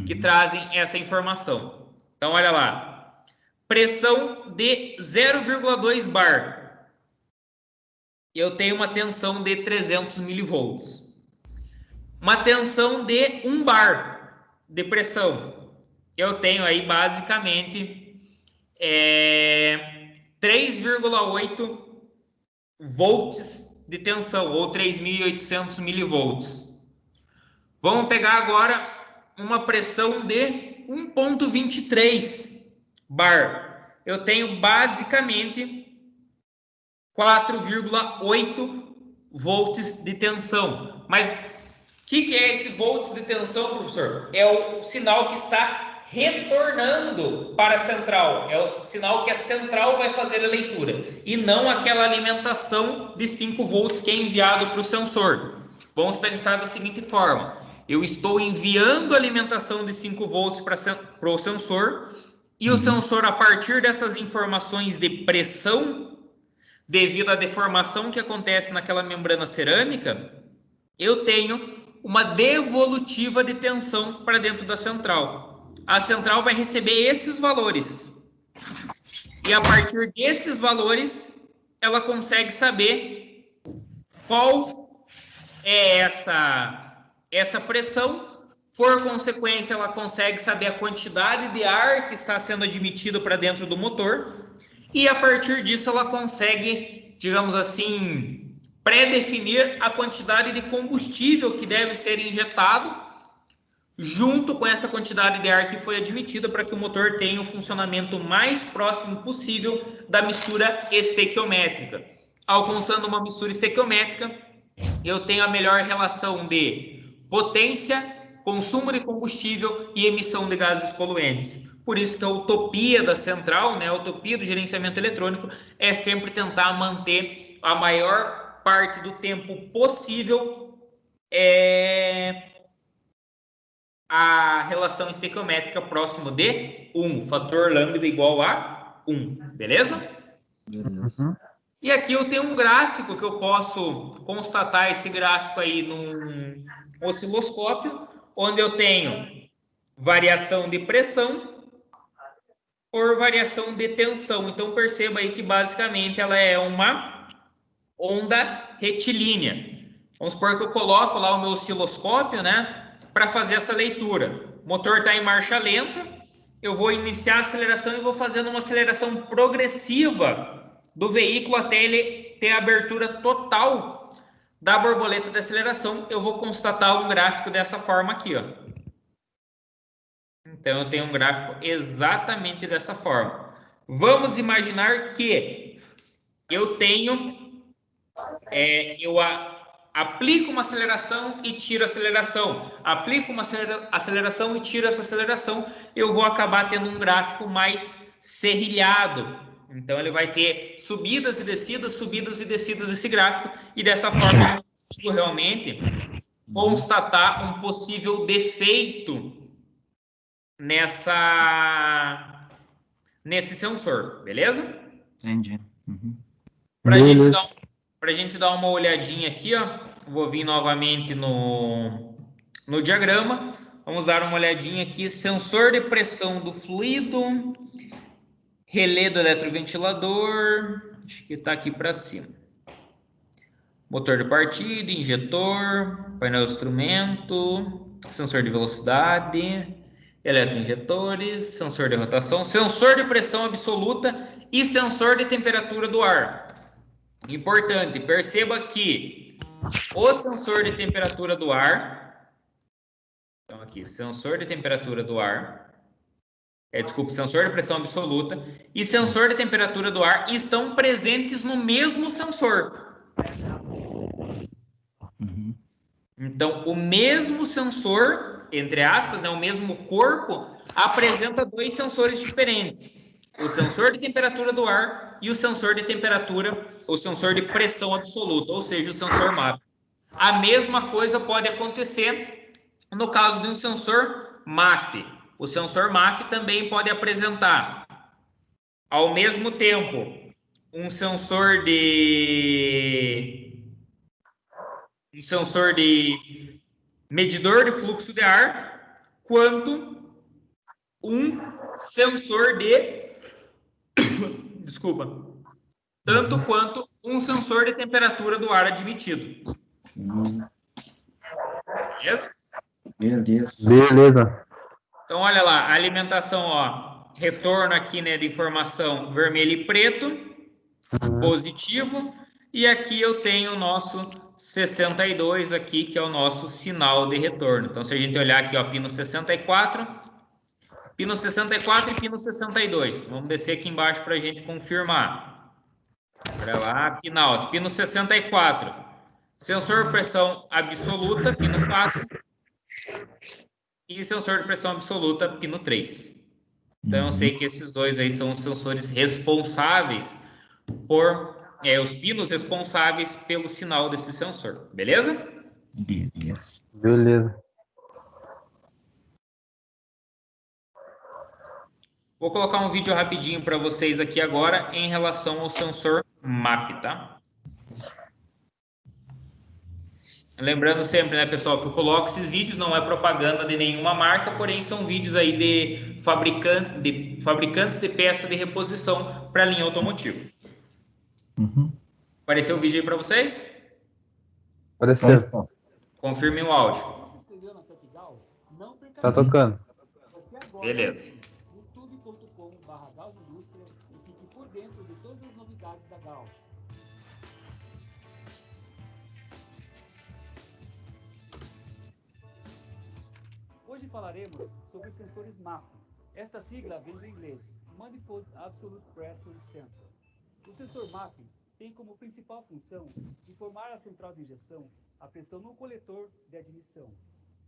Que trazem essa informação. Então, olha lá. Pressão de 0,2 bar. eu tenho uma tensão de 300 milivolts. Uma tensão de 1 bar de pressão. Eu tenho aí basicamente 3,8 volts de tensão, ou 3.800 milivolts. Vamos pegar agora uma pressão de 1,23 bar. Eu tenho basicamente 4,8 volts de tensão. Mas o que é esse volts de tensão, professor? É o sinal que está retornando para a central. É o sinal que a central vai fazer a leitura. E não aquela alimentação de 5 volts que é enviado para o sensor. Vamos pensar da seguinte forma. Eu estou enviando a alimentação de 5 volts para o sensor. E o sensor, a partir dessas informações de pressão, devido à deformação que acontece naquela membrana cerâmica, eu tenho uma devolutiva de tensão para dentro da central. A central vai receber esses valores. E a partir desses valores, ela consegue saber qual é essa pressão. Por consequência, ela consegue saber a quantidade de ar que está sendo admitido para dentro do motor. E a partir disso, ela consegue, digamos assim, pré-definir a quantidade de combustível que deve ser injetado junto com essa quantidade de ar que foi admitida para que o motor tenha o funcionamento mais próximo possível da mistura estequiométrica. Alcançando uma mistura estequiométrica, eu tenho a melhor relação de potência, consumo de combustível e emissão de gases poluentes. Por isso que a utopia da central, né, a utopia do gerenciamento eletrônico é sempre tentar manter a maior parte do tempo possível a relação estequiométrica próximo de 1, fator lambda igual a 1, beleza? Beleza. E aqui eu tenho um gráfico que eu posso constatar esse gráfico aí num osciloscópio, onde eu tenho variação de pressão por variação de tensão. Então perceba aí que basicamente ela é uma onda retilínea. Vamos supor que eu coloco lá o meu osciloscópio, né, para fazer essa leitura. O motor está em marcha lenta, eu vou iniciar a aceleração e vou fazendo uma aceleração progressiva do veículo até ele ter a abertura total da borboleta de aceleração. Eu vou constatar um gráfico dessa forma aqui, ó. Então eu tenho um gráfico exatamente dessa forma. Vamos imaginar que eu tenho, aplico uma aceleração e tiro a aceleração, aplico uma aceleração e tiro essa aceleração, eu vou acabar tendo um gráfico mais serrilhado. Então ele vai ter subidas e descidas esse gráfico, e dessa forma eu consigo realmente constatar um possível defeito nesse sensor, beleza? Entendi. Uhum. Para a gente dar uma olhadinha aqui, ó, vou vir novamente no diagrama. Vamos dar uma olhadinha aqui. Sensor de pressão do fluido, relé do eletroventilador, acho que está aqui para cima. Motor de partida, injetor, painel de instrumento, sensor de velocidade, eletroinjetores, sensor de rotação, sensor de pressão absoluta e sensor de temperatura do ar. Importante, perceba que o sensor de temperatura do ar, então aqui, sensor de temperatura do ar, sensor de pressão absoluta e sensor de temperatura do ar estão presentes no mesmo sensor. Uhum. Então, o mesmo sensor, entre aspas, né, o mesmo corpo, apresenta dois sensores diferentes. O sensor de temperatura do ar e o sensor de temperatura, o sensor de pressão absoluta, ou seja, o sensor MAP. A mesma coisa pode acontecer no caso de um sensor MAF. O sensor MAF também pode apresentar, ao mesmo tempo, um sensor de medidor de fluxo de ar, quanto um sensor de tanto quanto um sensor de temperatura do ar admitido. Beleza? Beleza. Beleza. Então, olha lá, a alimentação, ó, retorno aqui, né, de informação vermelho e preto, positivo, e aqui eu tenho o nosso 62 aqui, que é o nosso sinal de retorno. Então, se a gente olhar aqui, ó, pino 64 e pino 62. Vamos descer aqui embaixo para a gente confirmar. Olha lá, pino alto, pino 64. Sensor pressão absoluta, pino 4. E sensor de pressão absoluta, pino 3. Então, eu sei que esses dois aí são os sensores responsáveis por... os pinos responsáveis pelo sinal desse sensor. Beleza? Beleza. Beleza. Vou colocar um vídeo rapidinho para vocês aqui agora em relação ao sensor MAP, tá? Lembrando sempre, né, pessoal, que eu coloco esses vídeos, não é propaganda de nenhuma marca, porém são vídeos aí de fabricantes de peças de reposição para linha automotiva. Apareceu o vídeo aí para vocês? Apareceu. Confirmem o áudio. Tá tocando. Beleza. youtube.com/GaussIndústria e fique por dentro de todas as novidades da Gauss. Hoje falaremos sobre os sensores MAP. Esta sigla vem do inglês Manifold Absolute Pressure Sensor. O sensor MAP tem como principal função informar a central de injeção a pressão no coletor de admissão,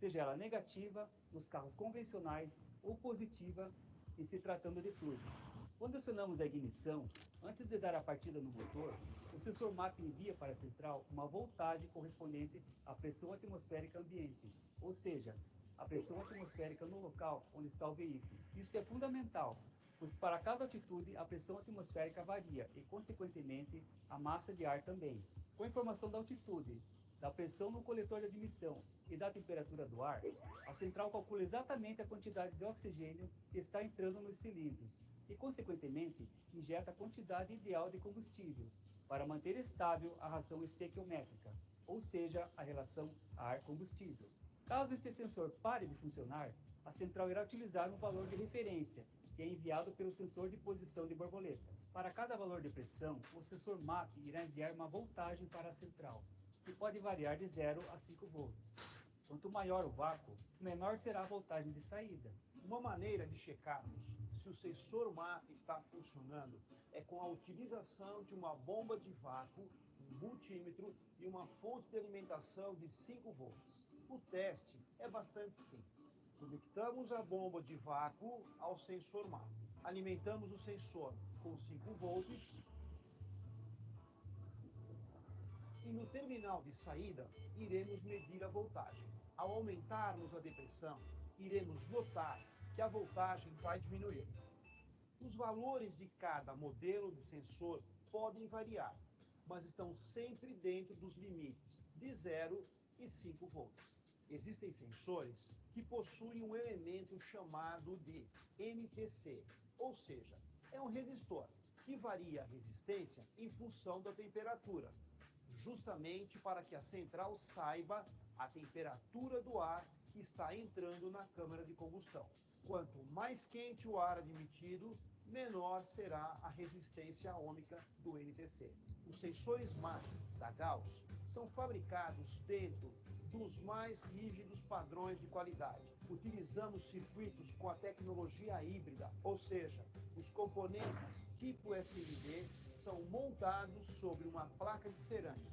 seja ela negativa nos carros convencionais ou positiva em se tratando de turbos. Quando acionamos a ignição, antes de dar a partida no motor, o sensor MAP envia para a central uma voltagem correspondente à pressão atmosférica ambiente, ou seja, a pressão atmosférica no local onde está o veículo. Isso é fundamental, pois para cada altitude a pressão atmosférica varia e, consequentemente, a massa de ar também. Com a informação da altitude, da pressão no coletor de admissão e da temperatura do ar, a central calcula exatamente a quantidade de oxigênio que está entrando nos cilindros e, consequentemente, injeta a quantidade ideal de combustível para manter estável a ração estequiométrica, ou seja, a relação ar-combustível. Caso este sensor pare de funcionar, a central irá utilizar um valor de referência, que é enviado pelo sensor de posição de borboleta. Para cada valor de pressão, o sensor MAP irá enviar uma voltagem para a central, que pode variar de 0 a 5 volts. Quanto maior o vácuo, menor será a voltagem de saída. Uma maneira de checarmos se o sensor MAP está funcionando é com a utilização de uma bomba de vácuo, um multímetro e uma fonte de alimentação de 5 volts. O teste é bastante simples. Conectamos a bomba de vácuo ao sensor MAP. Alimentamos o sensor com 5 volts e no terminal de saída iremos medir a voltagem. Ao aumentarmos a depressão, iremos notar que a voltagem vai diminuir. Os valores de cada modelo de sensor podem variar, mas estão sempre dentro dos limites de 0 e 5 volts. Existem sensores que possuem um elemento chamado de NTC, ou seja, é um resistor que varia a resistência em função da temperatura, justamente para que a central saiba a temperatura do ar que está entrando na câmara de combustão. Quanto mais quente o ar admitido, menor será a resistência ohmica do NTC. Os sensores MAP da Gauss são fabricados dentro dos mais rígidos padrões de qualidade. Utilizamos circuitos com a tecnologia híbrida, ou seja, os componentes tipo SMD são montados sobre uma placa de cerâmica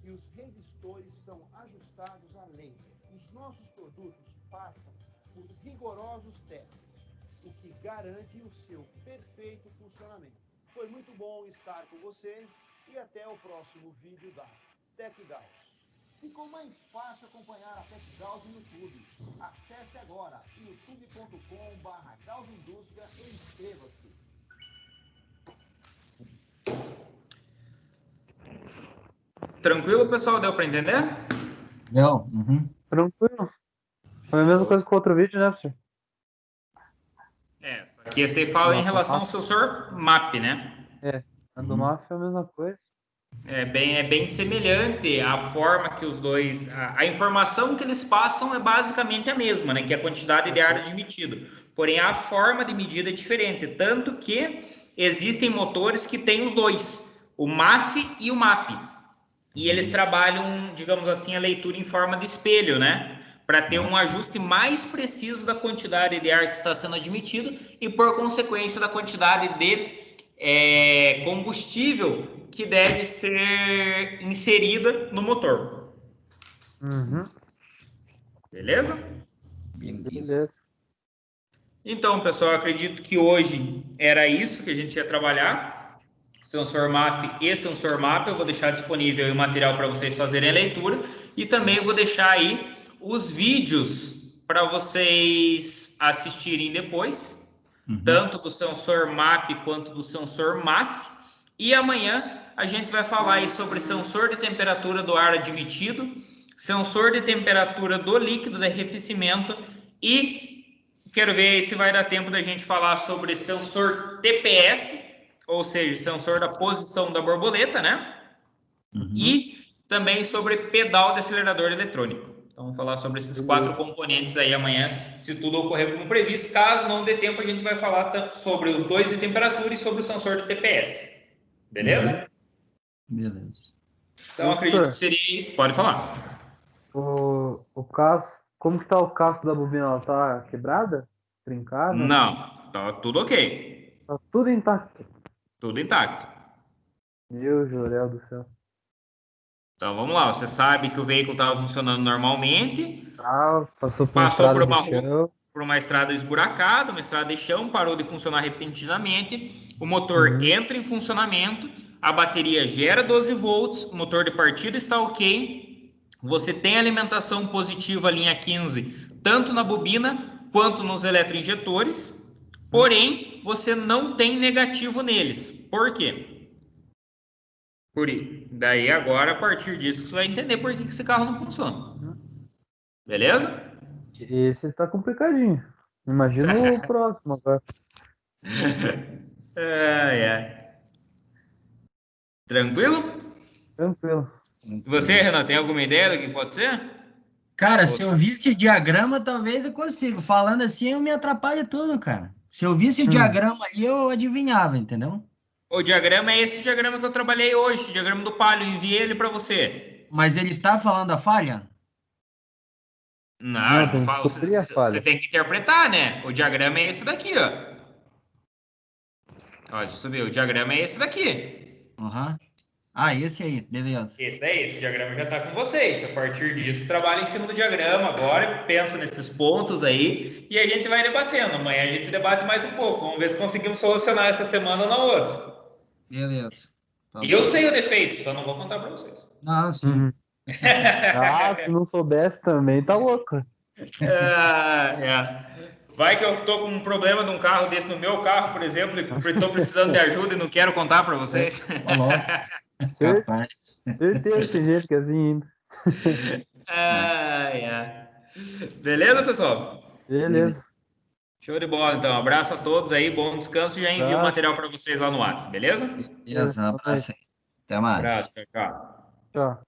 e os resistores são ajustados a laser. Os nossos produtos passam por rigorosos testes, o que garante o seu perfeito funcionamento. Foi muito bom estar com você e até o próximo vídeo da TecGauss. Ficou mais fácil acompanhar a TecGauss no YouTube. Acesse agora youtube.com/GaussIndústria e inscreva-se. Tranquilo, pessoal? Deu para entender? Não. Tranquilo. Foi a mesma coisa que o outro vídeo, né, professor? Só que esse aí fala em relação ao sensor MAP, né? A do MAF é a mesma coisa. É bem semelhante a forma que os dois... A informação que eles passam é basicamente a mesma, né? Que é a quantidade de ar admitido. Porém, a forma de medida é diferente. Tanto que existem motores que têm os dois. O MAF e o MAP. E eles trabalham, digamos assim, a leitura em forma de espelho, né? Para ter um ajuste mais preciso da quantidade de ar que está sendo admitido e, por consequência, da quantidade de combustível que deve ser inserida no motor. Uhum. Beleza? Beleza. Então, pessoal, acredito que hoje era isso que a gente ia trabalhar. Sensor MAF e sensor MAP. Eu vou deixar disponível o material para vocês fazerem a leitura. E também vou deixar aí os vídeos para vocês assistirem depois. Tanto do sensor MAP quanto do sensor MAF. E amanhã a gente vai falar aí sobre sensor de temperatura do ar admitido, sensor de temperatura do líquido de arrefecimento e quero ver se vai dar tempo da gente falar sobre sensor TPS, ou seja, sensor da posição da borboleta, né? E também sobre pedal de acelerador eletrônico. Então, vamos falar sobre esses 4 componentes aí amanhã, se tudo ocorrer como previsto. Caso não dê tempo, a gente vai falar sobre os dois de temperatura e sobre o sensor de TPS. Beleza? Beleza. Então, acredito que seria isso. Pode falar. O casco, como que tá o casco da bobina? Ela tá quebrada? Trincada? Não, tá tudo ok. Tá tudo intacto. Tudo intacto. Meu Jorel do céu. Então, vamos lá. Você sabe que o veículo estava funcionando normalmente. Passou por uma estrada esburacada, uma estrada de chão, parou de funcionar repentinamente. O motor entra em funcionamento. A bateria gera 12 volts. O motor de partida está ok. Você tem alimentação positiva linha 15, tanto na bobina quanto nos eletroinjetores. Porém, você não tem negativo neles. Por quê? Daí agora, a partir disso, você vai entender por que esse carro não funciona. Beleza? Esse tá complicadinho. Imagina o próximo agora. Tranquilo? Tranquilo. Você, Renan, tem alguma ideia do que pode ser? Cara, se eu visse o diagrama, talvez eu consiga. Falando assim, eu me atrapalho tudo, cara. Se eu visse o diagrama ali, eu adivinhava, entendeu? O diagrama é esse diagrama que eu trabalhei hoje, o diagrama do Palio, enviei ele para você. Mas ele tá falando a falha? Não, tem que fala. descobrir a falha. Você tem que interpretar, né? O diagrama é esse daqui, ó. Ó, deixa eu subir. O diagrama é esse daqui. Ah, esse aí, beleza. Esse daí, esse diagrama já tá com vocês. A partir disso, trabalha em cima do diagrama agora, pensa nesses pontos aí e a gente vai debatendo. Amanhã a gente debate mais um pouco. Vamos ver se conseguimos solucionar essa semana ou na outra. Beleza. E eu sei o defeito, só não vou contar para vocês. Não, sim. Se não soubesse também, tá louco. Vai que eu tô com um problema de um carro desse no meu carro, por exemplo, e tô precisando de ajuda e não quero contar para vocês. Certeza que jeito que é assim ainda. Beleza, pessoal? Beleza. Show de bola, então. Abraço a todos aí, bom descanso. Já envio o material para vocês lá no WhatsApp, beleza? Beleza, abraço aí. Até mais. Abraço, tchau. Tchau.